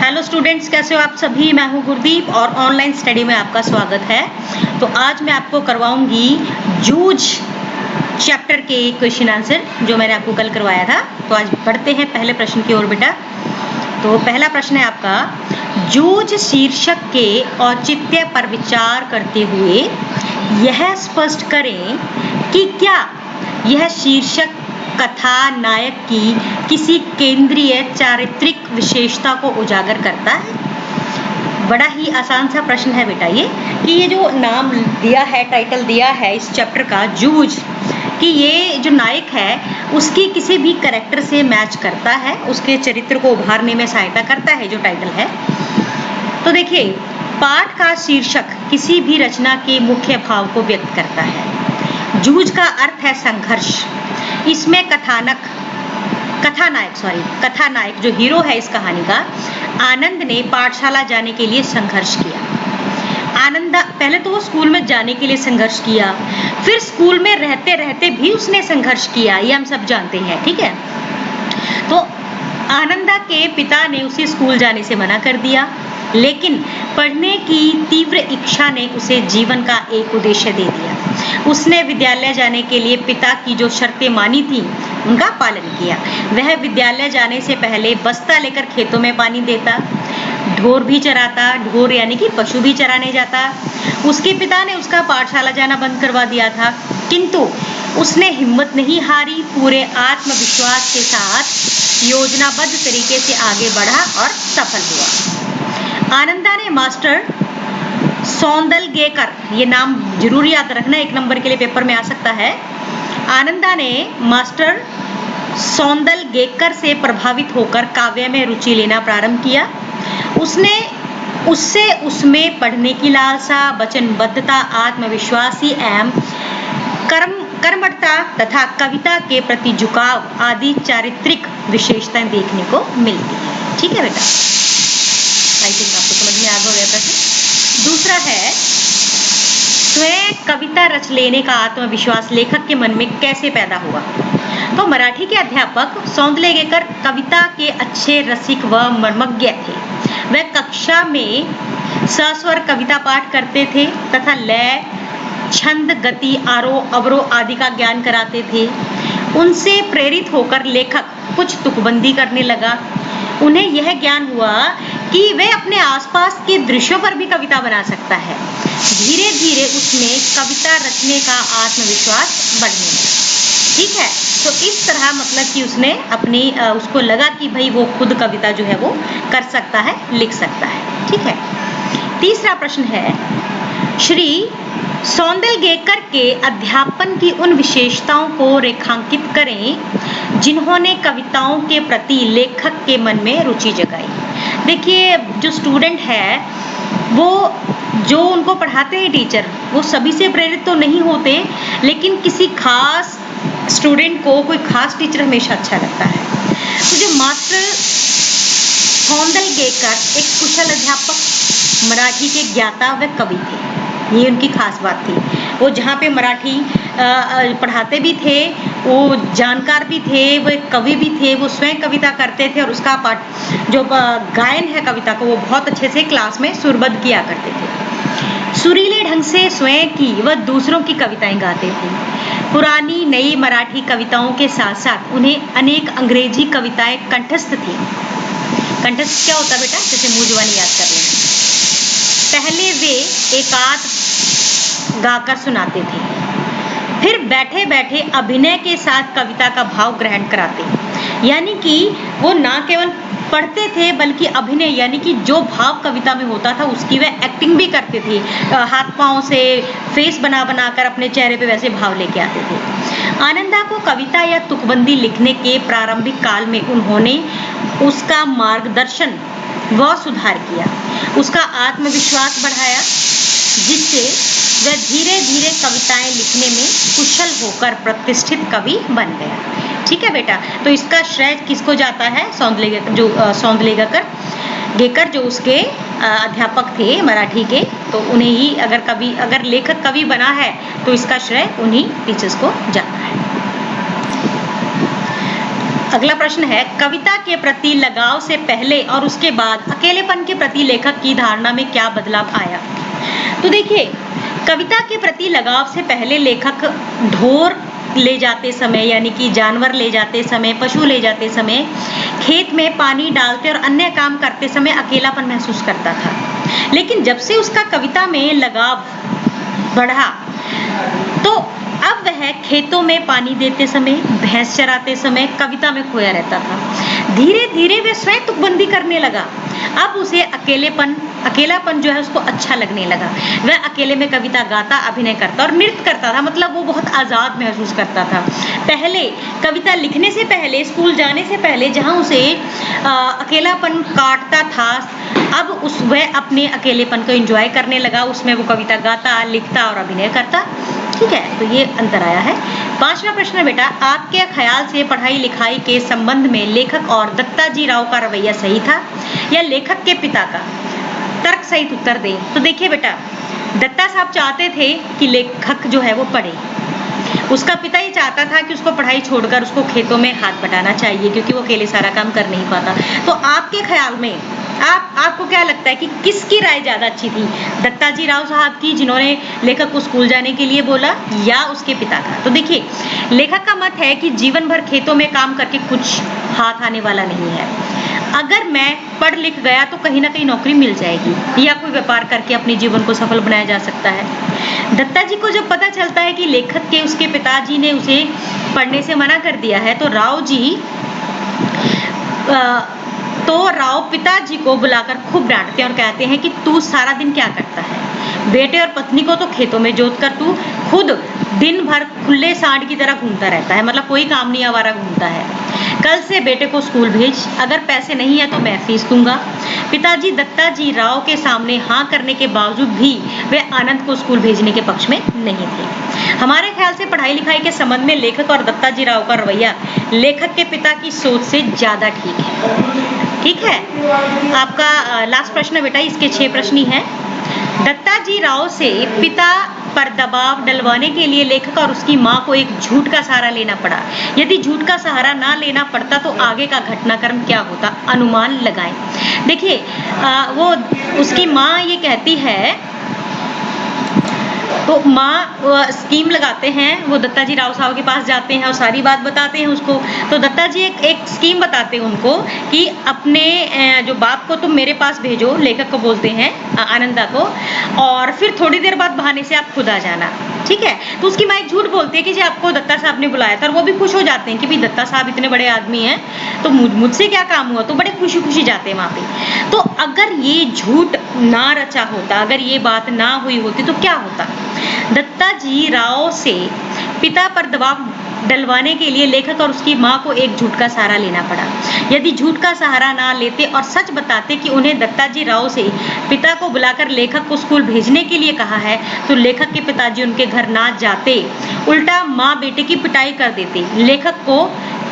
Hello students, कैसे हो आप सभी। मैं हूं गुरदीप और ऑनलाइन स्टडी में आपका स्वागत है। तो आज मैं आपको करवाऊंगी जूझ चैप्टर के क्वेश्चन आंसर जो मैंने आपको कल करवाया था। तो आज बढ़ते हैं पहले प्रश्न की ओर बेटा। तो पहला प्रश्न है आपका, जूझ शीर्षक के औचित्य पर विचार करते हुए यह स्पष्ट करें कि क्या यह शीर्षक कथा नायक की किसी केंद्रीय चारित्रिक विशेषता को उजागर करता है। बड़ा ही आसान सा प्रश्न है बेटा ये, कि ये जो नाम दिया है, टाइटल दिया है इस चैप्टर का जूझ, कि ये जो नायक है उसकी किसी भी कैरेक्टर से मैच करता है, उसके चरित्र को उभारने में सहायता करता है जो टाइटल है। तो देखिए, पाठ का शीर्षक किसी भी रचना के मुख्य भाव को व्यक्त करता है। जूझ का अर्थ है संघर्ष। इसमें कथानायक जो हीरो है इस कहानी का, आनंद ने पाठशाला जाने के लिए संघर्ष किया। आनंद पहले तो वो स्कूल में जाने के लिए संघर्ष किया, फिर स्कूल में रहते रहते भी उसने संघर्ष किया, ये हम सब जानते हैं, ठीक है। तो आनंदा के पिता ने उसे स्कूल जाने से मना कर दिया, लेकिन पढ़ने की तीव्र इच्छा ने उसे जीवन का एक उद्देश्य दे दिया। उसने विद्यालय जाने के लिए पिता की जो शर्तें मानी थी उनका पालन किया। वह विद्यालय जाने से पहले बस्ता लेकर खेतों में पानी देता, ढोर भी चराता, ढोर यानी कि पशु भी चराने जाता। उसके पिता ने उसका पाठशाला जाना बंद करवा दिया था, किंतु उसने हिम्मत नहीं हारी, पूरे आत्मविश्वास के साथ योजनाबद्ध तरीके से आगे बढ़ा और सफल हुआ। आनंदा ने मास्टर सौंदलगेकर, ये नाम जरूर याद रखना, एक नंबर के लिए पेपर में आ सकता है। आनंदा ने मास्टर सौंदलगेकर से प्रभावित होकर काव्य में रुचि लेना प्रारंभ किया। उससे उसमें पढ़ने की लालसा, वचनबद्धता, आत्मविश्वासी एवं कर्मठता तथा कविता के प्रति झुकाव आदि चारित्रिक विशेषताएं देखने को मिलती है। ठीक है बेटा, आई थिंक आपको समझ में आ गया प्रश्न। दूसरा है, स्वयं कविता रच लेने का आत्मविश्वास लेखक के मन में कैसे पैदा हुआ। तो मराठी के अध्यापक सौंदलगेकर कविता के अच्छे रसिक व मर्मज्ञ थे। वह कक्षा में सस्वर कविता पाठ करते थे तथा लय, छंद, गति, आरोह अवरोह आदि का ज्ञान कराते थे। उनसे प्रेरित होकर लेखक कुछ तुकबंदी करने लगा। उन्हें यह ज्ञान हुआ कि वे अपने आसपास के दृश्यों पर भी कविता बना सकता है। धीरे धीरे उसमें कविता रचने का आत्मविश्वास बढ़ने लगा। ठीक है, तो इस तरह मतलब कि उसने उसको लगा कि भाई वो खुद कविता जो है वो कर सकता है, लिख सकता है। ठीक है। तीसरा प्रश्न है, श्री सौंदलगेकर के अध्यापन की उन विशेषताओं को रेखांकित करें जिन्होंने कविताओं के प्रति लेखक के मन में रुचि जगाई। देखिए, जो स्टूडेंट है वो जो उनको पढ़ाते हैं टीचर, वो सभी से प्रेरित तो नहीं होते, लेकिन किसी खास स्टूडेंट को कोई खास टीचर हमेशा अच्छा लगता है। तो जो मास्टर सौंदलगेकर एक कुशल अध्यापक, मराठी के ज्ञाता व कवि थे, ये उनकी खास बात थी। वो जहाँ पे मराठी पढ़ाते भी थे, वो जानकार भी थे, वो एक कवि भी थे, वो स्वयं कविता करते थे और उसका पाठ जो गायन है कविता को वो बहुत अच्छे से क्लास में सुरबद्ध किया करते थे। सुरीले ढंग से स्वयं की व दूसरों की कविताएं गाते थे। पुरानी नई मराठी कविताओं के साथ साथ उन्हें अनेक अंग्रेजी कविताएं कंठस्थ थी। कंठस्थ क्या होता बेटा, जैसे मुंह जुबानी याद कर लेना। पहले वे एकांत गाकर सुनाते थे, फिर बैठे बैठे अभिनय के साथ कविता का भाव ग्रहण कराते। यानी कि वो ना केवल पढ़ते थे बल्कि अभिनय यानी कि जो भाव कविता में होता था उसकी वे एक्टिंग भी करते थे। हाथ पांव से फेस बना कर अपने चेहरे पे वैसे भाव लेके आते थे। आनंदा को कविता या तुकबंदी लिखने के प्रारंभिक काल में उन्होंने उसका मार्गदर्शन व सुधार किया, उसका आत्मविश्वास बढ़ाया, जिससे वह धीरे धीरे कविताएं लिखने में कुशल होकर प्रतिष्ठित कवि बन गया। ठीक है बेटा, तो इसका श्रेय किसको जाता है, सौंदलगेकर जो उसके अध्यापक थे मराठी के, तो उन्हें ही अगर लेखक कवि बना है तो इसका श्रेय उन्हीं टीचर्स को जाता है। अगला प्रश्न है, कविता के प्रति लगाव से पहले और उसके बाद अकेलेपन के प्रति लेखक की धारणा में क्या बदलाव आया? तो देखिए, कविता के प्रति लगाव से पहले लेखक ढोर ले जाते समय, यानी कि जानवर ले जाते समय, पशु ले जाते समय, खेत में पानी डालते और अन्य काम करते समय अकेलापन महसूस करता था। लेकिन जब से उसका कविता में लगाव बढ़ा तो अब वह खेतों में पानी देते समय, भैंस चराते समय कविता में खोया रहता था। धीरे धीरे वह स्वयं तुकबंदी करने लगा। अब उसे अकेलापन जो है उसको अच्छा लगने लगा। वह अकेले में कविता गाता, अभिनय करता और नृत्य करता था, मतलब वो बहुत आज़ाद महसूस करता था। पहले कविता लिखने से पहले, स्कूल जाने से पहले जहाँ उसे अकेलापन काटता था, अब वह अपने अकेलेपन को एंजॉय करने लगा। उसमें वो कविता गाता, लिखता और अभिनय करता। ठीक है, तो ये अंतर आया है। 5वां प्रश्न है बेटा, आपके ख्याल से पढ़ाई लिखाई के संबंध में लेखक और दत्ताजी राव का रवैया सही था या लेखक के पिता का? तर्क सहित उत्तर दें। तो देखिए बेटा, दत्ता साहब चाहते थे कि लेखक जो है वो पढ़े। उसका पिता ही चाहता था कि उसको पढ़ाई छोड़कर उसको खेतों में हाथ बटाना चाहिए, क्योंकि वो अकेले सारा काम कर नहीं पाता। तो आपके ख्याल में आपको क्या लगता है कि किसकी राय ज्यादा अच्छी थी? दत्ताजी राव साहब की, जिन्होंने लेखक को स्कूल जाने के लिए बोला, या उसके पिता का? तो देखिए, लेखक का मत है कि जीवन भर खेतों में काम करके कुछ हाथ आने वाला नहीं है। अगर मैं पढ़ लिख गया तो कहीं ना कहीं नौकरी मिल जाएगी या कोई व्यापार करके अपने जीवन को सफल बनाया जा सकता है। दत्ता जी को जब पता चलता है कि लेखक के उसके पिताजी ने उसे पढ़ने से मना कर दिया है, तो राव पिताजी को बुलाकर खूब डांटते हैं और कहते हैं कि तू सारा दिन क्या करता है? बेटे और पत्नी को तो खेतों में जोत कर तू खुद दिन भर खुले सांड की तरह घूमता रहता है, मतलब कोई काम नहीं, आवारा घूमता है। कल से बेटे को स्कूल भेज, अगर पैसे नहीं है तो मैं फीस दूंगा। पिताजी दत्ताजी राव के सामने हाँ करने के बावजूद भी वे आनंद को स्कूल भेजने के पक्ष में नहीं थे। हमारे ख्याल से पढ़ाई लिखाई के संबंध में लेखक और दत्ताजी राव का रवैया लेखक के पिता की सोच से ज्यादा ठीक है। ठीक है, आपका लास्ट प्रश्न बेटा, इसके 6 प्रश्न ही हैं। दत्ताजी राव से पिता पर दबाव डलवाने के लिए लेखक और उसकी मां को एक झूठ का सहारा लेना पड़ा। यदि झूठ का सहारा ना लेना पड़ता तो आगे का घटनाक्रम क्या होता? अनुमान लगाएं। देखिए, वो उसकी मां ये कहती है, तो माँ स्कीम लगाते हैं, वो दत्ताजी राव साहब के पास जाते हैं और सारी बात बताते हैं उसको। तो दत्ताजी एक स्कीम बताते हैं उनको कि अपने जो बाप को तुम मेरे पास भेजो, लेखक को बोलते हैं, आनंदा को, और फिर थोड़ी देर बाद बहाने से आप खुद आ जाना। ठीक है, तो उसकी माँ एक झूठ बोलती है कि जी आपको दत्ता साहब ने बुलाया था, और वो भी खुश हो जाते हैं कि भाई दत्ता साहब इतने बड़े आदमी हैं तो मुझसे क्या काम हुआ, तो बड़े खुशी खुशी जाते हैं वहाँ पे। तो अगर ये झूठ ना रचा होता, अगर ये बात ना हुई होती तो क्या होता? दत्ताजी राव से पिता पर दबाव डलवाने के लिए लेखक और उसकी मां को एक झूठ का सहारा लेना पड़ा। यदि झूठ का सहारा ना लेते और सच बताते कि उन्हें दत्ताजी राव से पिता को बुलाकर लेखक को स्कूल भेजने के लिए कहा है, तो लेखक के पिताजी उनके घर ना जाते, उल्टा माँ बेटे की पिटाई कर देते, लेखक को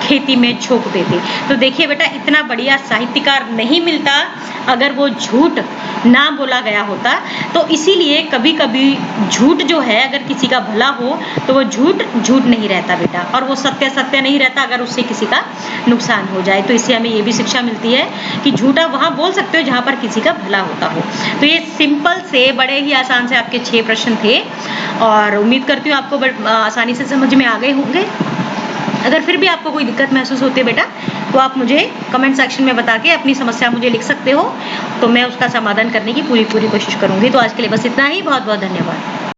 खेती में झोंक देते। तो देखिए बेटा, इतना बढ़िया साहित्यकार नहीं मिलता अगर वो झूठ ना बोला गया होता। तो इसीलिए कभी कभी झूठ जो है, अगर किसी का भला हो तो वो झूठ नहीं रहता बेटा, और वो सत्य नहीं रहता अगर उससे किसी का नुकसान हो जाए। तो इससे हमें ये भी शिक्षा मिलती है कि झूठा वहाँ बोल सकते हो जहाँ पर किसी का भला होता हो। तो ये सिंपल से, बड़े ही आसान से आपके 6 प्रश्न थे, और उम्मीद करती हूँ आपको आसानी से समझ में आ गए होंगे। अगर फिर भी आपको कोई दिक्कत महसूस होती है बेटा, तो आप मुझे कमेंट सेक्शन में बता के अपनी समस्या मुझे लिख सकते हो, तो मैं उसका समाधान करने की पूरी कोशिश करूंगी। तो आज के लिए बस इतना ही। बहुत बहुत धन्यवाद।